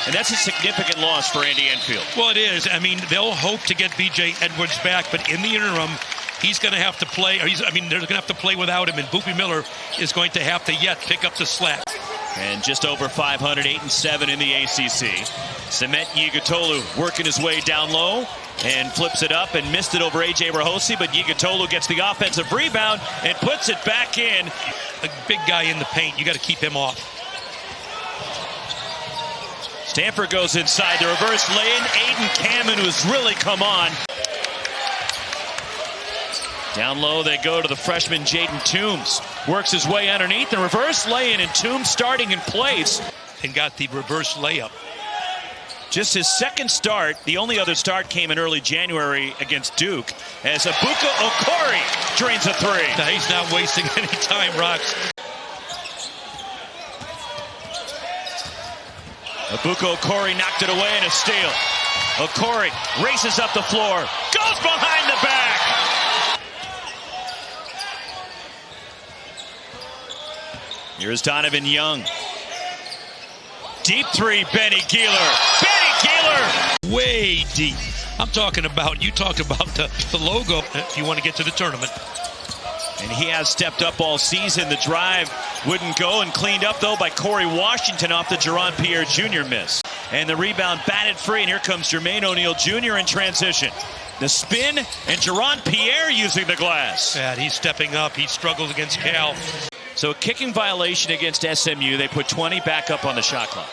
And that's a significant loss for Andy Enfield. Well, it is. I mean, they'll hope to get B.J. Edwards back, but in the interim, he's going to have to play. They're going to have to play without him, and Boopie Miller is going to have to yet pick up the slack. And just over 500, 8-7 in the ACC. Cement Yigitolu working his way down low and flips it up and missed it over A.J. Rahosi, but Yigitolu gets the offensive rebound and puts it back in. A big guy in the paint, you got to keep him off. Stanford goes inside the reverse lane. Aiden Kamen, who's really come on. Down low they go to the freshman Jaden Toombs. Works his way underneath the reverse lay-in, and Toombs starting in place. And got the reverse layup. Just his second start. The only other start came in early January against Duke as Ebuka Okorie drains a three. Now, he's not wasting any time, Rocks. Ebuka Okorie knocked it away in a steal. Okorie races up the floor, goes behind the back. Here's Donovan Young. Deep three, Benny Gealer. Benny Gealer! Way deep. I'm talking about, you talked about the logo if you want to get to the tournament. And he has stepped up all season. The drive wouldn't go, and cleaned up, though, by Corey Washington off the Jerron Pierre Jr. miss. And the rebound batted free, and here comes Jermaine O'Neal Jr. in transition. The spin, and Jerron Pierre using the glass. Yeah, he's stepping up. He struggled against Cal. So a kicking violation against SMU. They put 20 back up on the shot clock.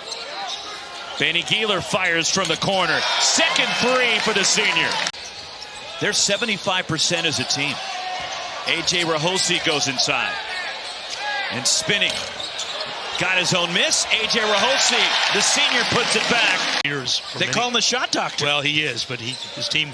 Benny Gealer fires from the corner. Second three for the senior. They're 75% as a team. A.J. Rahosi goes inside. And spinning. Got his own miss. A.J. Rahosi, the senior, puts it back. They call him the shot doctor. Well, he is, but his team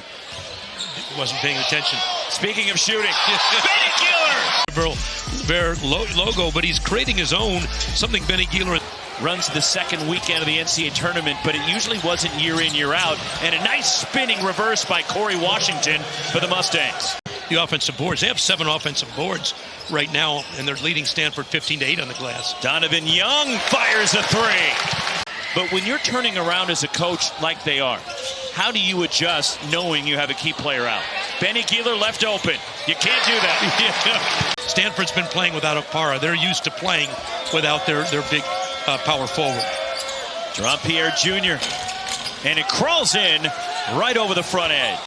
wasn't paying attention. Speaking of shooting, Benny Gealer! Their logo, but he's creating his own, something Benny Gealer runs the second weekend of the NCAA tournament, but it usually wasn't year in, year out. And a nice spinning reverse by Corey Washington for the Mustangs. The offensive boards, they have 7 offensive boards right now, and they're leading Stanford 15-8 on the glass. Donovan Young fires a three. But when you're turning around as a coach like they are, how do you adjust knowing you have a key player out? Benny Gealer left open. You can't do that. Stanford's been playing without Okpara. They're used to playing without their big power forward. Jerron Pierre Jr. And it crawls in right over the front edge.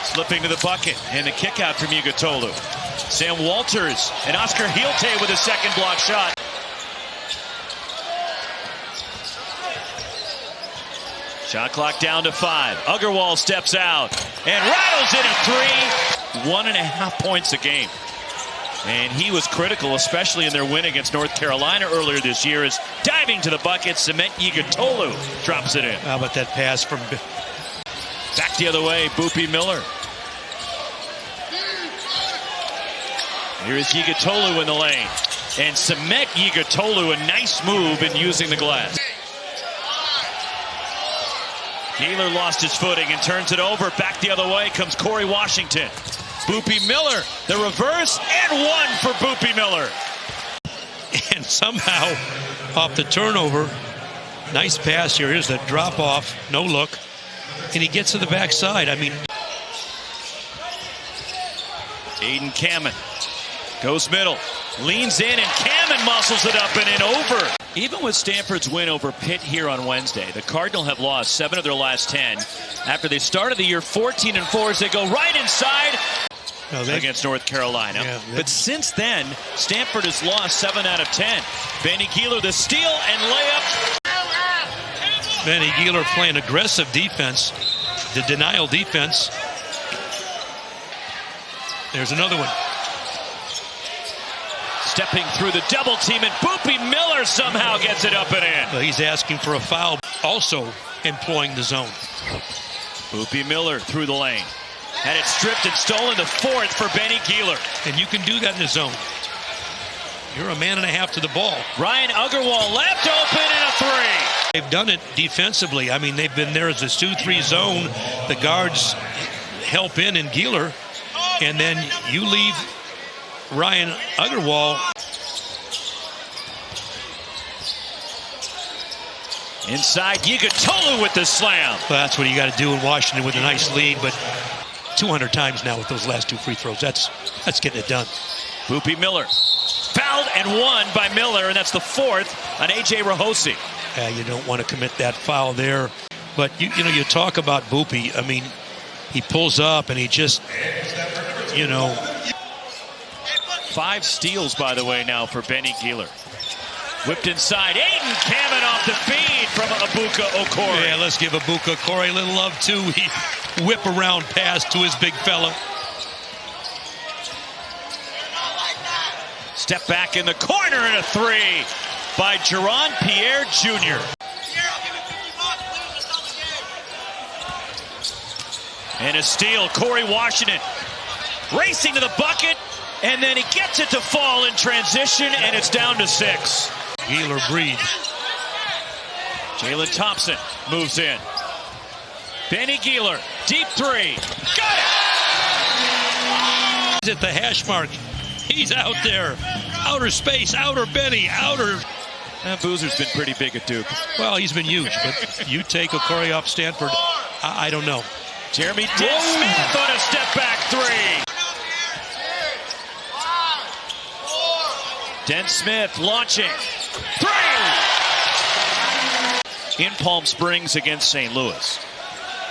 Slipping to the bucket. And the kick out from Yigitolu. Sam Walters and Oscar Hielte with a second block shot. Shot clock down to 5. Agarwal steps out and rattles in a three. 1.5 points a game. And he was critical, especially in their win against North Carolina earlier this year, as diving to the bucket, Cement Yigitolu drops it in. How about that pass from... Back the other way, Boopie Miller. Here is Yigitolu in the lane. And Cement Yigitolu, a nice move in using the glass. Gealer lost his footing and turns it over. Back the other way comes Corey Washington. Boopie Miller, the reverse, and one for Boopie Miller. And somehow, off the turnover, nice pass here. Here's the drop off, no look. And he gets to the backside. I mean, Aiden Kamen goes middle, leans in, and Kamen muscles it up and in over. Even with Stanford's win over Pitt here on Wednesday, the Cardinal have lost 7 of their last 10. After they started the year 14-4 as they go right inside against North Carolina. Yeah, but since then, Stanford has lost 7 out of 10. Benny Gealer, the steal and layup. Benny Gealer playing aggressive defense, the denial defense. There's another one. Stepping through the double team, and Boopie Miller somehow gets it up and in. Well, he's asking for a foul, also employing the zone. Boopie Miller through the lane. Had it stripped and stolen, the 4th for Benny Gealer. And you can do that in the zone. You're a man and a half to the ball. Ryan Agarwal left open and a three. They've done it defensively. I mean, they've been there as a 2-3 zone. The guards help in Gealer, and then you leave Ryan Agarwal. Inside, Yigatolu with the slam. Well, that's what you got to do in Washington with a nice lead, but 200 times now with those last 2 free throws. That's getting it done. Boopie Miller. Fouled and won by Miller, and that's the 4th on A.J. Rahosi. Yeah, you don't want to commit that foul there. But, you know, you talk about Boopie. I mean, he pulls up and he just, you know. 5 steals, by the way, now for Benny Gealer. Whipped inside. Aiden Cammon off the feed from Ebuka Okorie. Yeah, let's give Ebuka Okorie a little love, too. He whip around pass to his big fella. Step back in the corner and a 3 by Jeron Pierre Jr. And a steal. Corey Washington racing to the bucket, and then he gets it to fall in transition, and it's down to 6. Gealer breathe. Jalen Thompson moves in. Benny Gealer, deep 3. Got it! He's at the hash mark. He's out there. Outer space, outer Benny, outer. Boozer's been pretty big at Duke. Well, he's been huge, but you take Okorie off Stanford, I don't know. Jeremy Smith on a step-back 3. Den Smith launching. 3! In Palm Springs against St. Louis.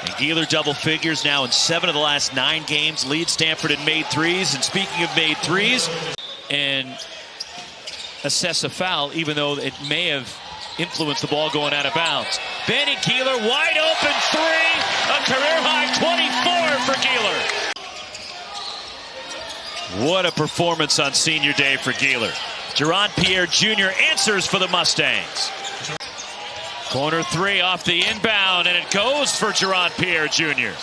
And Gealer double figures now in 7 of the last 9 games. Leads Stanford in made 3s. And speaking of made 3s, and assess a foul, even though it may have influenced the ball going out of bounds. Benny Gealer, wide open 3. A career-high 24 for Gealer. What a performance on senior day for Gealer. Jeron Pierre Jr. answers for the Mustangs. Corner 3 off the inbound, and it goes for Jeron Pierre Jr.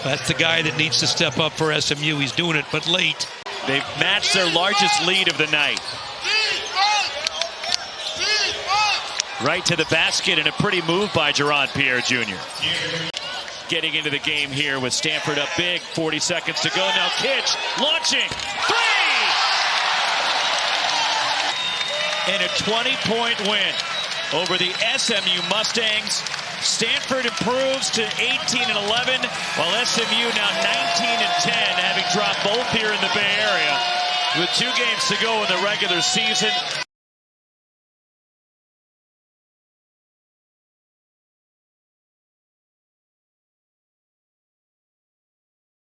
That's the guy that needs to step up for SMU. He's doing it, but late. They've matched their largest lead of the night. Right to the basket, and a pretty move by Jeron Pierre Jr. Getting into the game here with Stanford up big. 40 seconds to go. Now Kitch launching. 3! And a 20-point win over the SMU Mustangs. Stanford improves to 18-11, while SMU now 19-10, having dropped both here in the Bay Area with 2 games to go in the regular season.